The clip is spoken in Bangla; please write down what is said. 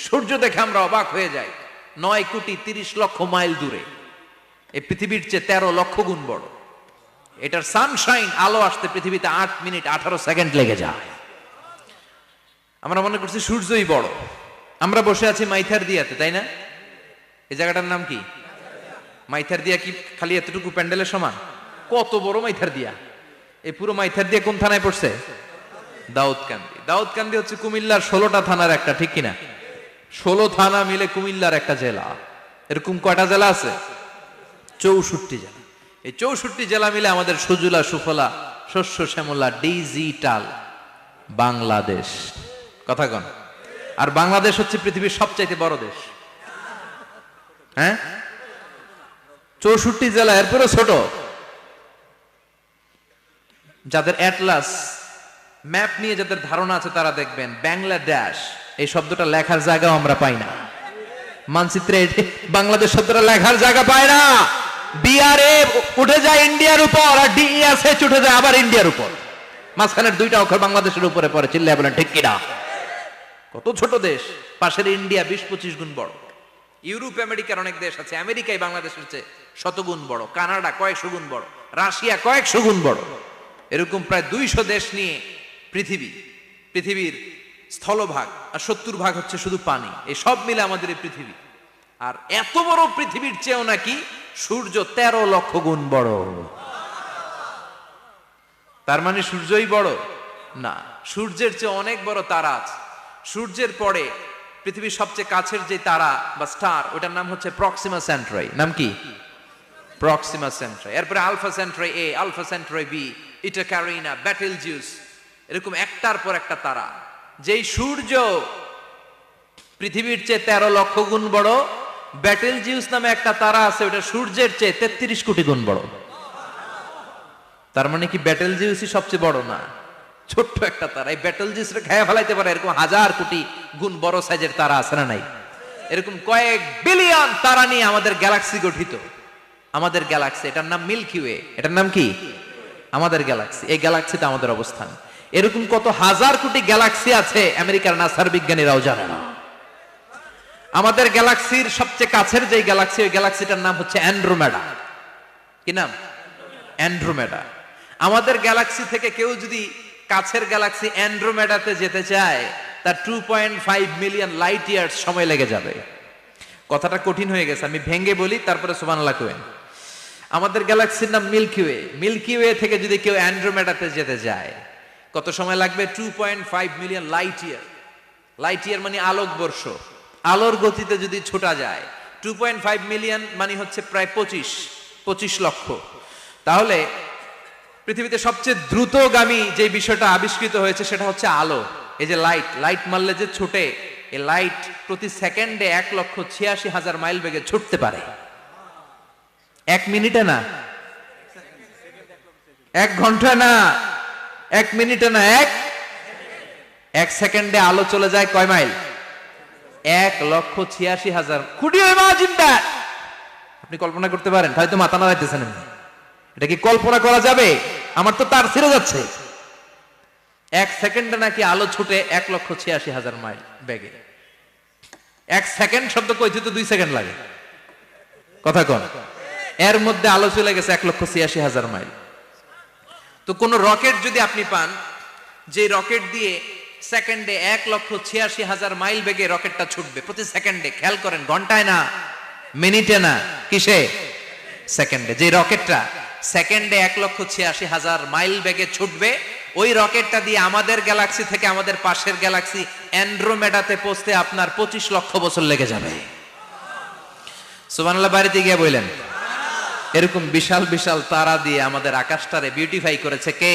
সূর্য দেখে আমরা অবাক হয়ে যাই। 9,30,00,000 মাইল দূরে, এই পৃথিবীর চেয়ে 13 লক্ষ গুণ বড়। এটার সানশাইন, আলো আসতে পৃথিবীতে 8 মিনিট 18 সেকেন্ড লেগে যায়। আমরা মনে করছি সূর্যই বড়। আমরা বসে আছি মাইথার দিয়াতে, তাই না? এই জায়গাটার নাম কি? মাইথার দিয়া। কি খালি এতটুকু প্যান্ডেলের সমান? কত বড় মাইথার দিয়া! এই পুরো মাইথার দিয়া কোন থানায় পড়ছে? দাউদকান্দি। দাউদকান্দি হচ্ছে কুমিল্লার 16টা থানার একটা, ঠিক কিনা? 16 থানা মিলে কুমিল্লার একটা জেলা। এরকম কয়টা জেলা আছে? 64 জেলা। এই 64 জেলা মিলে আমাদের সুজলা সুফলা শস্য শ্যামলা ডিজিটাল বাংলাদেশ। কথা কন। আর বাংলাদেশ হচ্ছে পৃথিবীর সবচাইতে বড় দেশ। হ্যাঁ, 64 জেলা, এরপরে ছোট। যাদের অ্যাটলাস ম্যাপ নিয়ে যাদের ধারণা আছে তারা দেখবেন বাংলাদেশ এই শব্দটা লেখার জায়গাও আমরা পাই না। মানচিত্রে বাংলাদেশ শব্দটা লেখার জায়গা পায় না। বিআরএ উঠে যায় ইন্ডিয়ার উপর, আর ডিএসএচ উঠে যায় আবার ইন্ডিয়ার উপর। মাঝখানের দুইটা অক্ষর বাংলাদেশের উপরে পড়ে। চিল্লায় বলেন ঠিক কিনা? কত ছোট দেশ। পাশের ইন্ডিয়া 20-25 গুণ বড়। ইউরোপ আমেরিকার অনেক দেশ আছে, আমেরিকায় বাংলাদেশের চেয়ে শতগুণ বড়। কানাডা কয়েকশো গুণ বড়। রাশিয়া কয়েকশো গুণ বড়। এরকম প্রায় 200 দেশ নিয়ে পৃথিবীর স্থলভাগ, আর 70% হচ্ছে শুধু পানি। এই সব মিলে আমাদের এই পৃথিবী। আর এত বড় পৃথিবীর চেয়েও নাকি সূর্য 13 লক্ষ গুণ বড়। তার মানে সূর্যই বড় না, সূর্যের চেয়ে অনেক বড় তারা আছে। সূর্যের পরে পৃথিবীর সবচেয়ে কাছের যে তারা বা স্টার, ওটার নাম হচ্ছে প্রক্সিমা সেন্ট্রাই। নাম কি? প্রক্সিমা সেন্ট্রাই। এরপরে আলফা সেন্ট্রাই এ, আলফা সেন্ট্রাই বি, ইটা ক্যারিনা, ব্যাটেলজিউস, এরকম একটার পর একটা তারা। যেই সূর্য পৃথিবীর চেয়ে 13 লক্ষ গুণ বড়, ব্যাটেলজিউস নামে একটা তারা আছে, ওটা সূর্যের চেয়ে 33 কোটি গুণ বড়। তার মানে কি ব্যাটেলজিউসই সবচেয়ে বড় না? ছোট্ট একটা তারা। এই ব্যাটেলজিউসটা খেয়ে ফেলাইতে পারে এরকম 1000 কোটি গুণ বড় সাইজের তারা আছে না নাই? এরকম কয়েক বিলিয়ন তারা নিয়ে আমাদের গ্যালাক্সি গঠিত। আমাদের গ্যালাক্সি, এটার নাম মিল্কি ওয়ে। এটার নাম কি? আমাদের গ্যালাক্সি। এই গ্যালাক্সিতে আমাদের অবস্থান। এরকম কত হাজার কোটি গ্যালাক্সি আছে আমেরিকার নাসার বিজ্ঞানীরাও জানে না। আমাদের গ্যালাক্সির সবচেয়ে কাছের যে গ্যালাক্সি, ওই গ্যালাক্সিটার নাম হচ্ছে অ্যান্ড্রোমেডা। কি নাম? অ্যান্ড্রোমেডা। আমাদের গ্যালাক্সি থেকে কেউ যদি কাছের গ্যালাক্সি অ্যান্ড্রোমেডাতে যেতে চায়, তার 2.5 মিলিয়ন লাইট ইয়ার্স সময় লেগে যাবে। কথাটা কঠিন হয়ে গেছে, আমি ভেঙ্গে বলি, তারপরে সুবহানাল্লাহ কইবেন। আমাদের গ্যালাক্সির নাম মিল্কি ওয়ে। মিল্কি ওয়ে থেকে যদি কেউ অ্যান্ড্রোমেডাতে যেতে যায়, কত সময় লাগবে? 2.5 million light year. Light year মানে আলোক বর্ষ। আলোর গতিতে যদি ছোটা যায়, 2.5 মিলিয়ন মানে হচ্ছে প্রায় 25 লক্ষ। তাহলে পৃথিবীতে সবচেয়ে দ্রুতগামী যে বিষয়টা আবিষ্কৃত হয়েছে সেটা হচ্ছে আলো। এই যে লাইট মারলে যে ছোটে, এই লাইট প্রতি সেকেন্ডে 1,86,000 মাইল বেগে ছুটতে পারে। 1 মিনিটে না, 1 ঘন্টা না, 1 মিনিটে না, 1 সেকেন্ডে আলো চলে যায় কয় mile? 1,86,000। Could you imagine that? আপনি কল্পনা করতে পারেন? হয়তো মাথা নাড়াইতেছেন। এটা কি কল্পনা করা যাবে? আমার তো তার ছিঁড়ে যাচ্ছে। 1 সেকেন্ডে নাকি আলো ছুটে 1,86,000 মাইল বেগে। 1 সেকেন্ড শব্দ কইতে তো 2 সেকেন্ড লাগে। কথা কন। এর মধ্যে আলো চলে গেছে 1,86,000 মাইল। তো কোন রকেট যদি আপনি পান, যে রকেট দিয়ে সেকেন্ডে 1,86,000 মাইল বেগে রকেটটা ছুটবে প্রতি সেকেন্ডে, খেয়াল করেন, ঘন্টায় না, মিনিটে না, কিসে? সেকেন্ডে। যে রকেটটা সেকেন্ডে 1,86,000 মাইল বেগে ছুটবে, ওই রকেটটা দিয়ে আমাদের গ্যালাক্সি থেকে আমাদের পাশের গ্যালাক্সি অ্যান্ড্রোমেডাতে পৌঁছতে আপনার 25 লক্ষ বছর লেগে যাবে। সুবহানাল্লাহ বাড়িতে গিয়ে বললেন। এরকম বিশাল বিশাল তারা দিয়ে আমাদের আকাশটারে বিউটিফাই করেছে কে?